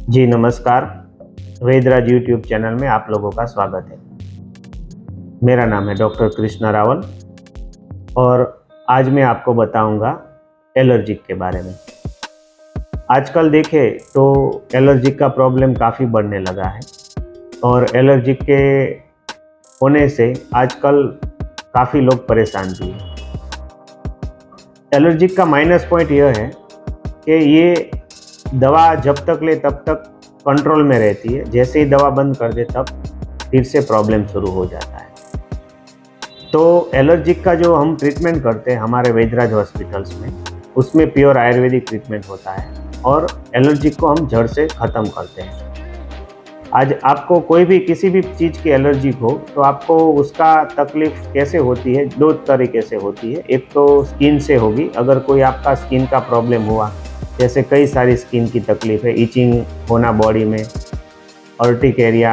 जी नमस्कार। Vedraj YouTube channel में आप लोगों का स्वागत है। मेरा नाम है डॉक्टर कृष्णा रावल और आज मैं आपको बताऊंगा एलर्जिक के बारे में। आजकल देखें तो एलर्जिक का प्रॉब्लम काफ़ी बढ़ने लगा है और एलर्जिक के होने से आजकल काफ़ी लोग परेशान भी हैं। एलर्जिक का माइनस पॉइंट यह है कि ये दवा जब तक ले तब तक कंट्रोल में रहती है, जैसे ही दवा बंद कर दे तब फिर से प्रॉब्लम शुरू हो जाता है। तो एलर्जिक का जो हम ट्रीटमेंट करते हैं हमारे वैदराज हॉस्पिटल्स में, उसमें प्योर आयुर्वेदिक ट्रीटमेंट होता है और एलर्जिक को हम जड़ से ख़त्म करते हैं। आज आपको कोई भी किसी भी चीज़ की एलर्जी हो तो आपको उसका तकलीफ़ कैसे होती है, दो तरीके से होती है। एक तो स्किन से होगी, अगर कोई आपका स्किन का प्रॉब्लम हुआ, जैसे कई सारी स्किन की तकलीफ है, इचिंग होना बॉडी में, अर्टिकेरिया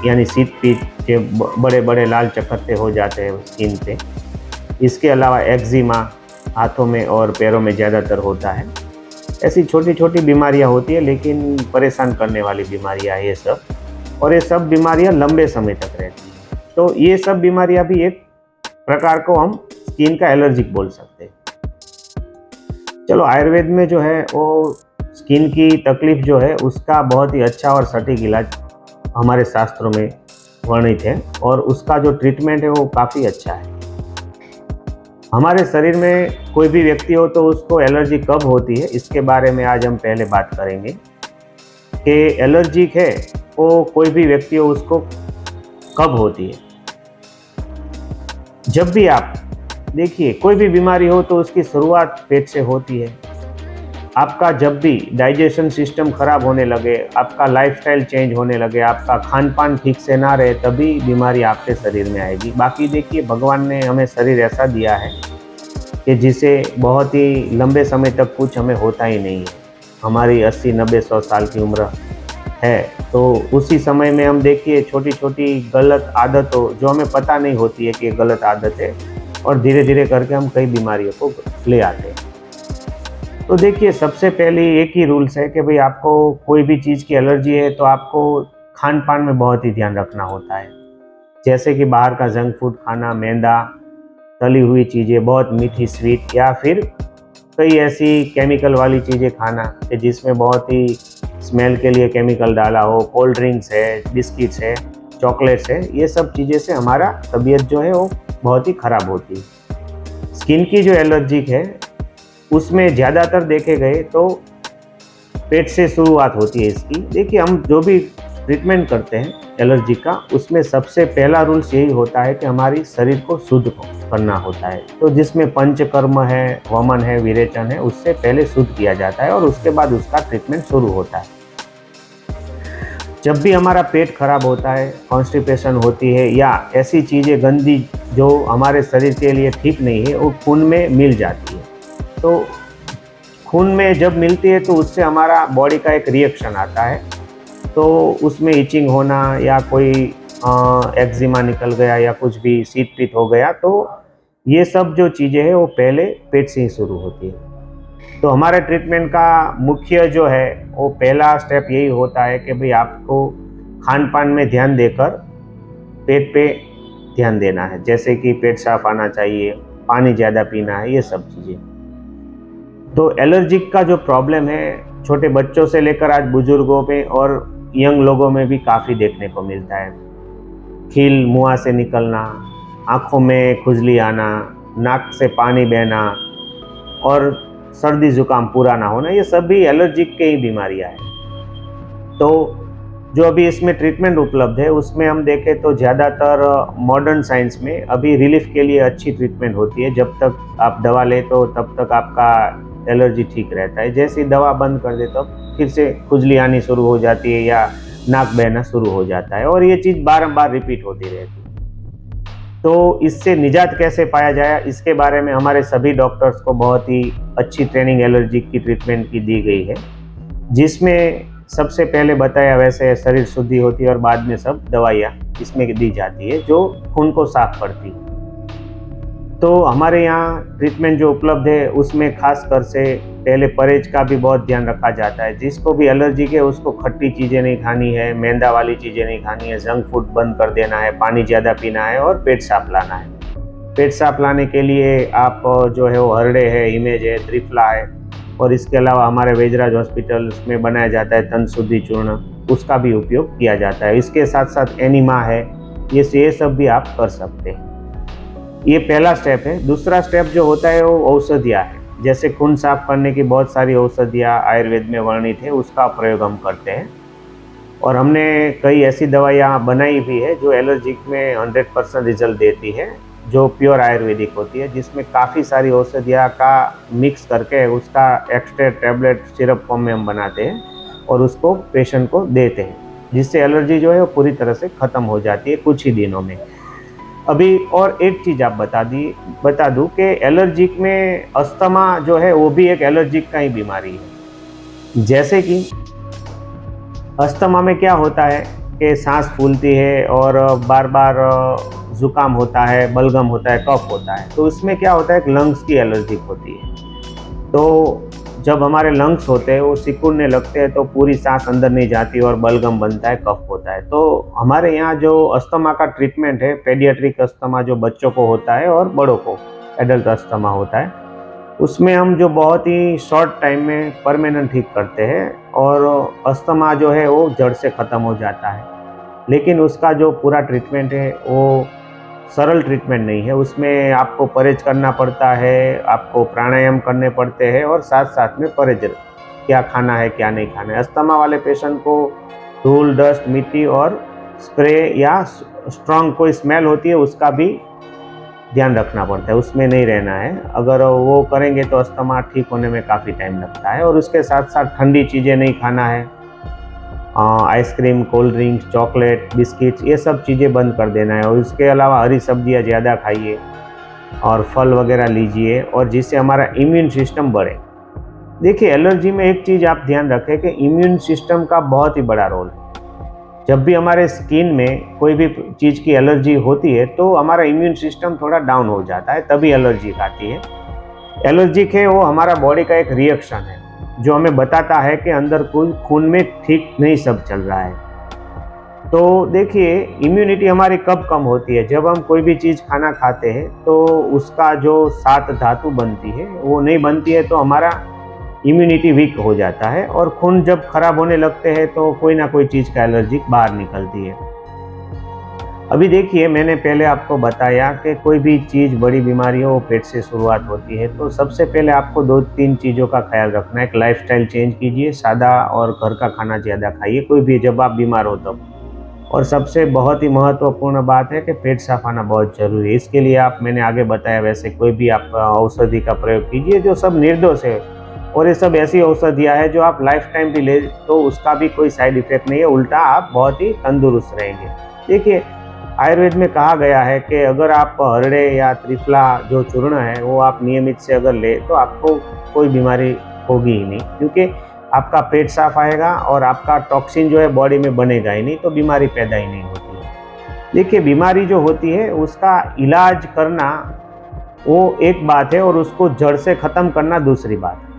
यानी शीत पीठ के बड़े बड़े लाल चकत्ते हो जाते हैं स्किन पे। इसके अलावा एक्जिमा हाथों में और पैरों में ज़्यादातर होता है। ऐसी छोटी छोटी बीमारियां होती है लेकिन परेशान करने वाली बीमारियां ये सब, और ये सब बीमारियां लंबे समय तक रहती हैं। तो ये सब बीमारियां भी एक प्रकार को हम स्किन का एलर्जिक बोल सकते हैं। चलो, आयुर्वेद में जो है वो स्किन की तकलीफ जो है उसका बहुत ही अच्छा और सटीक इलाज हमारे शास्त्रों में वर्णित है और उसका जो ट्रीटमेंट है वो काफ़ी अच्छा है। हमारे शरीर में कोई भी व्यक्ति हो तो उसको एलर्जी कब होती है, इसके बारे में आज हम पहले बात करेंगे कि एलर्जिक है वो कोई भी व्यक्ति हो उसको कब होती है। जब भी आप देखिए कोई भी बीमारी हो तो उसकी शुरुआत पेट से होती है। आपका जब भी डाइजेशन सिस्टम खराब होने लगे, आपका लाइफस्टाइल चेंज होने लगे, आपका खान पान ठीक से ना रहे, तभी बीमारी आपके शरीर में आएगी। बाकी देखिए, भगवान ने हमें शरीर ऐसा दिया है कि जिसे बहुत ही लंबे समय तक कुछ हमें होता ही नहीं है। हमारी 80, 90, 100 साल की उम्र है, तो उसी समय में हम देखिए छोटी छोटी गलत आदतों जो हमें पता नहीं होती है कि ये गलत आदत है, और धीरे धीरे करके हम कई बीमारियों को ले आते हैं। तो देखिए, सबसे पहले एक ही रूल्स है कि भाई आपको कोई भी चीज़ की एलर्जी है तो आपको खान पान में बहुत ही ध्यान रखना होता है। जैसे कि बाहर का जंक फूड खाना, मैदा, तली हुई चीज़ें, बहुत मीठी स्वीट, या फिर कई ऐसी केमिकल वाली चीज़ें खाना कि जिसमें बहुत ही स्मेल के लिए केमिकल डाला हो, कोल्ड ड्रिंक्स है, बिस्किट्स है, चॉकलेट्स है, ये सब चीज़ें से हमारा तबीयत जो है वो बहुत ही ख़राब होती है। स्किन की जो एलर्जिक है उसमें ज़्यादातर देखे गए तो पेट से शुरुआत होती है इसकी। देखिए, हम जो भी ट्रीटमेंट करते हैं एलर्जी का, उसमें सबसे पहला रूल्स यही होता है कि हमारी शरीर को शुद्ध करना होता है। तो जिसमें पंचकर्म है, वमन है, विरेचन है, उससे पहले शुद्ध किया जाता है और उसके बाद उसका ट्रीटमेंट शुरू होता है। जब भी हमारा पेट खराब होता है, कॉन्स्टिपेशन होती है, या ऐसी चीज़ें गंदी जो हमारे शरीर के लिए ठीक नहीं है, वो खून में मिल जाती है। तो खून में जब मिलती है तो उससे हमारा बॉडी का एक रिएक्शन आता है, तो उसमें इचिंग होना या कोई एक्जिमा निकल गया या कुछ भी शीत पीत हो गया, तो ये सब जो चीज़ें हैं वो पहले पेट से ही शुरू होती है। तो हमारे ट्रीटमेंट का मुख्य जो है वो पहला स्टेप यही होता है कि भाई आपको खान पान में ध्यान देकर पेट पे ध्यान देना है। जैसे कि पेट साफ आना चाहिए, पानी ज़्यादा पीना है, ये सब चीज़ें। तो एलर्जिक का जो प्रॉब्लम है छोटे बच्चों से लेकर आज बुजुर्गों में और यंग लोगों में भी काफ़ी देखने को मिलता है। खील मुंह से निकलना, आँखों में खुजली आना, नाक से पानी बहना और सर्दी जुकाम पूरा ना होना, ये सभी एलर्जिक के ही बीमारियां हैं। तो जो अभी इसमें ट्रीटमेंट उपलब्ध है उसमें हम देखें तो ज़्यादातर मॉडर्न साइंस में अभी रिलीफ के लिए अच्छी ट्रीटमेंट होती है। जब तक आप दवा ले तो तब तक आपका एलर्जी ठीक रहता है। जैसे ही दवा बंद कर दे तब फिर से खुजली आनी शुरू हो जाती है या नाक बहना शुरू हो जाता है, और ये चीज़ बारंबार रिपीट होती रहती है। तो इससे निजात कैसे पाया जाए, इसके बारे में हमारे सभी डॉक्टर्स को बहुत ही अच्छी ट्रेनिंग एलर्जी की ट्रीटमेंट की दी गई है, जिसमें सबसे पहले बताया वैसे शरीर शुद्धि होती है और बाद में सब दवाइयाँ इसमें दी जाती है जो खून को साफ करती है। तो हमारे यहाँ ट्रीटमेंट जो उपलब्ध है उसमें खास कर से पहले परहेज का भी बहुत ध्यान रखा जाता है। जिसको भी एलर्जी है उसको खट्टी चीज़ें नहीं खानी है, मैदा वाली चीज़ें नहीं खानी है, जंक फूड बंद कर देना है, पानी ज़्यादा पीना है और पेट साफ लाना है। पेट साफ लाने के लिए आप जो है वो हरड़े है, इमेज है, त्रिफला है और इसके अलावा हमारे वैजराज हॉस्पिटल्स में बनाया जाता है तन शुद्धि चूर्ण, उसका भी उपयोग किया जाता है। इसके साथ साथ एनिमा है, ये सब भी आप कर सकते हैं। ये पहला स्टेप है। दूसरा स्टेप जो होता है वो औषधियाँ है। जैसे खून साफ करने की बहुत सारी औषधियाँ आयुर्वेद में वर्णित है, उसका प्रयोग हम करते हैं और हमने कई ऐसी दवाइयाँ बनाई भी है जो एलर्जिक में 100% रिजल्ट देती है, जो प्योर आयुर्वेदिक होती है, जिसमें काफ़ी सारी औषधियाँ का मिक्स करके उसका एक्सट्रैक्ट टैबलेट सिरप फॉर्म में हम बनाते हैं और उसको पेशेंट को देते हैं, जिससे एलर्जी जो है वो पूरी तरह से ख़त्म हो जाती है कुछ ही दिनों में। अभी और एक चीज़ आप बता दूँ कि एलर्जिक में अस्थमा जो है वो भी एक एलर्जिक का ही बीमारी है। जैसे कि अस्थमा में क्या होता है कि सांस फूलती है और बार-बार ज़ुकाम होता है, बलगम होता है, कफ होता है। तो इसमें क्या होता है, एक लंग्स की एलर्जी होती है। तो जब हमारे लंग्स होते हैं वो सिकुड़ने लगते हैं तो पूरी सांस अंदर नहीं जाती और बलगम बनता है, कफ होता है। तो हमारे यहाँ जो अस्थमा का ट्रीटमेंट है, पेडियाट्रिक अस्थमा जो बच्चों को होता है और बड़ों को एडल्ट अस्थमा होता है, उसमें हम जो बहुत ही शॉर्ट टाइम में परमानेंट ठीक करते हैं और अस्थमा जो है वो जड़ से ख़त्म हो जाता है। लेकिन उसका जो पूरा ट्रीटमेंट है वो सरल ट्रीटमेंट नहीं है, उसमें आपको परहेज करना पड़ता है, आपको प्राणायाम करने पड़ते हैं और साथ-साथ में परहेज क्या खाना है, क्या नहीं खाना है। अस्थमा वाले पेशेंट को धूल, डस्ट, मिट्टी और स्प्रे या स्ट्रॉन्ग कोई स्मेल होती है उसका भी ध्यान रखना पड़ता है, उसमें नहीं रहना है। अगर वो करेंगे तो अस्थमा ठीक होने में काफ़ी टाइम लगता है और उसके साथ-साथ ठंडी चीज़ें नहीं खाना है। Ice cream, cold drinks, chocolate, biscuits ये सब चीज़ें बंद कर देना है और इसके अलावा हरी सब्जियाँ ज़्यादा खाइए और फल वगैरह लीजिए और जिससे हमारा इम्यून सिस्टम बढ़े। देखिए एलर्जी में एक चीज़ आप ध्यान रखें कि इम्यून सिस्टम का बहुत ही बड़ा रोल है। जब भी हमारे स्किन में कोई भी चीज़ की एलर्जी होती है तो हमारा इम्यून सिस्टम थोड़ा डाउन हो जाता है, तभी एलर्जी आती है। एलर्जिक है वो हमारा बॉडी का एक रिएक्शन है जो हमें बताता है कि अंदर कोई खून में ठीक नहीं सब चल रहा है। तो देखिए इम्यूनिटी हमारी कब कम होती है, जब हम कोई भी चीज़ खाना खाते हैं तो उसका जो 7 धातु बनती है वो नहीं बनती है तो हमारा इम्यूनिटी वीक हो जाता है और खून जब खराब होने लगते हैं तो कोई ना कोई चीज़ का एलर्जी बाहर निकलती है। अभी देखिए मैंने पहले आपको बताया कि कोई भी चीज़ बड़ी बीमारी हो वो पेट से शुरुआत होती है, तो सबसे पहले आपको 2-3 चीज़ों का ख्याल रखना है। एक लाइफस्टाइल चेंज कीजिए, सादा और घर का खाना ज़्यादा खाइए कोई भी जब आप बीमार हो तब। और सबसे बहुत ही महत्वपूर्ण बात है कि पेट साफ आना बहुत ज़रूरी है। इसके लिए आप मैंने आगे बताया वैसे कोई भी आप औषधि का प्रयोग कीजिए जो सब निर्दोष है और ये सब ऐसी औषधियाँ हैं जो आप लाइफ टाइम भी ले तो उसका भी कोई साइड इफ़ेक्ट नहीं है, उल्टा आप बहुत ही तंदुरुस्त रहेंगे। देखिए आयुर्वेद में कहा गया है कि अगर आप हरड़े या त्रिफला जो चूर्ण है वो आप नियमित से अगर ले तो आपको कोई बीमारी होगी ही नहीं, क्योंकि आपका पेट साफ आएगा और आपका टॉक्सिन जो है बॉडी में बनेगा ही नहीं, तो बीमारी पैदा ही नहीं होती है। देखिए बीमारी जो होती है उसका इलाज करना वो एक बात है और उसको जड़ से ख़त्म करना दूसरी बात है।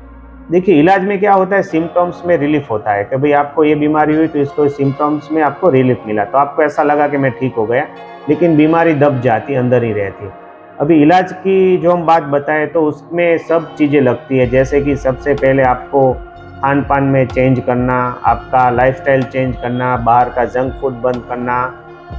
देखिए इलाज में क्या होता है, सिम्पटम्स में रिलीफ होता है कि भाई आपको ये बीमारी हुई तो इसको सिम्पटम्स में आपको रिलीफ मिला तो आपको ऐसा लगा कि मैं ठीक हो गया, लेकिन बीमारी दब जाती अंदर ही रहती है। अभी इलाज की जो हम बात बताएं तो उसमें सब चीज़ें लगती है, जैसे कि सबसे पहले आपको खान पान में चेंज करना, आपका लाइफस्टाइल चेंज करना, बाहर का जंक फूड बंद करना,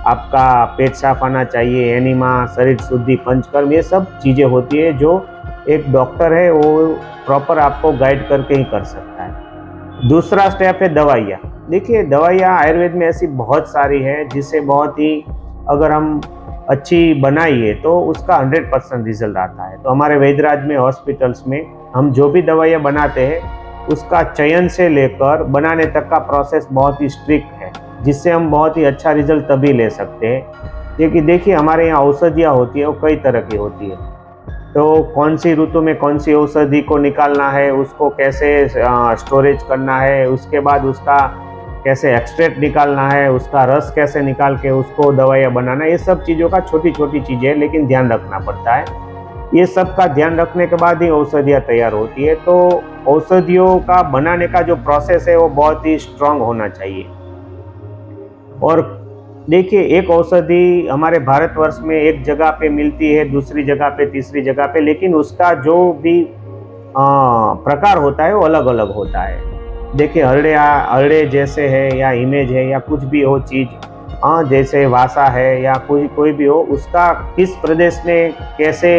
आपका पेट साफ आना चाहिए, एनिमा, शरीर शुद्धि, पंचकर्म, ये सब चीज़ें होती है जो एक डॉक्टर है वो प्रॉपर आपको गाइड करके ही कर सकता है। दूसरा स्टेप है दवाइयाँ। देखिए दवाइयाँ आयुर्वेद में ऐसी बहुत सारी है जिससे बहुत ही अगर हम अच्छी बनाइए तो उसका 100% रिजल्ट आता है। तो हमारे वैद्यराज में हॉस्पिटल्स में हम जो भी दवाइयाँ बनाते हैं उसका चयन से लेकर बनाने तक का प्रोसेस बहुत ही स्ट्रिक्ट है, जिससे हम बहुत ही अच्छा रिजल्ट तभी ले सकते हैं। क्योंकि देखिए हमारे यहाँ औषधियाँ होती है वो कई तरह की होती है, तो कौन सी ऋतु में कौन सी औषधि को निकालना है, उसको कैसे स्टोरेज करना है, उसके बाद उसका कैसे एक्सट्रैक्ट निकालना है, उसका रस कैसे निकाल के उसको दवाइयाँ बनाना है, ये सब चीज़ों का छोटी छोटी चीज़ें है लेकिन ध्यान रखना पड़ता है। ये सब का ध्यान रखने के बाद ही औषधियाँ तैयार होती है। तो औषधियों का बनाने का जो प्रोसेस है वो बहुत ही स्ट्रांग होना चाहिए। और देखिए, एक औषधि हमारे भारतवर्ष में एक जगह पे मिलती है, दूसरी जगह पे, तीसरी जगह पे, लेकिन उसका जो भी प्रकार होता है वो अलग अलग होता है। देखिए, हरड़े जैसे है या इमेज है या कुछ भी हो चीज़, जैसे वासा है या कोई कोई भी हो, उसका किस प्रदेश में कैसे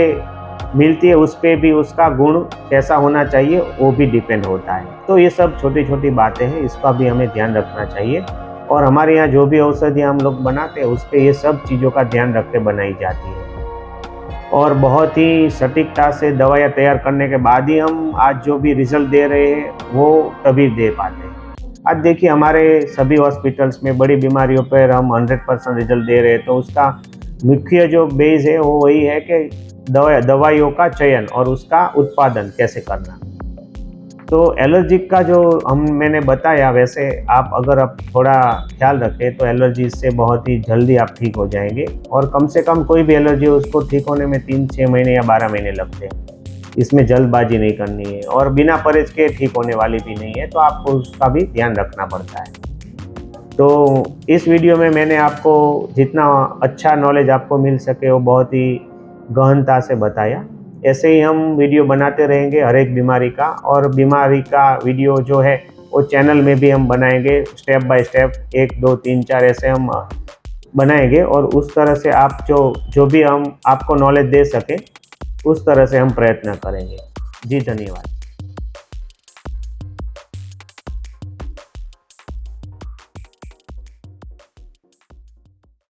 मिलती है, उस पे भी उसका गुण कैसा होना चाहिए वो भी डिपेंड होता है। तो ये सब छोटी छोटी बातें हैं, इसका भी हमें ध्यान रखना चाहिए। और हमारे यहाँ जो भी औषधियाँ हम लोग बनाते हैं उस पे ये सब चीज़ों का ध्यान रख के बनाई जाती है। और बहुत ही सटीकता से दवाइयाँ तैयार करने के बाद ही हम आज जो भी रिजल्ट दे रहे हैं वो तभी दे पाते हैं। आज देखिए, हमारे सभी हॉस्पिटल्स में बड़ी बीमारियों पर हम 100% रिजल्ट दे रहे हैं, तो उसका मुख्य जो बेस है वो वही है कि दवाइयों का चयन और उसका उत्पादन कैसे करना। तो एलर्जिक का जो मैंने बताया, वैसे आप अगर आप थोड़ा ख्याल रखें तो एलर्जी से बहुत ही जल्दी आप ठीक हो जाएंगे। और कम से कम कोई भी एलर्जी हो उसको ठीक होने में 3-6 महीने या 12 महीने लगते हैं। इसमें जल्दबाजी नहीं करनी है और बिना परहेज के ठीक होने वाली भी नहीं है, तो आपको उसका भी ध्यान रखना पड़ता है। तो इस वीडियो में मैंने आपको जितना अच्छा नॉलेज आपको मिल सके वो बहुत ही गहनता से बताया। ऐसे ही हम वीडियो बनाते रहेंगे हर एक बीमारी का, और बीमारी का वीडियो जो है वो चैनल में भी हम बनाएंगे, स्टेप बाय स्टेप 1, 2, 3, 4 ऐसे हम बनाएंगे। और उस तरह से आप जो भी हम आपको नॉलेज दे सकें उस तरह से हम प्रयत्न करेंगे। जी धन्यवाद।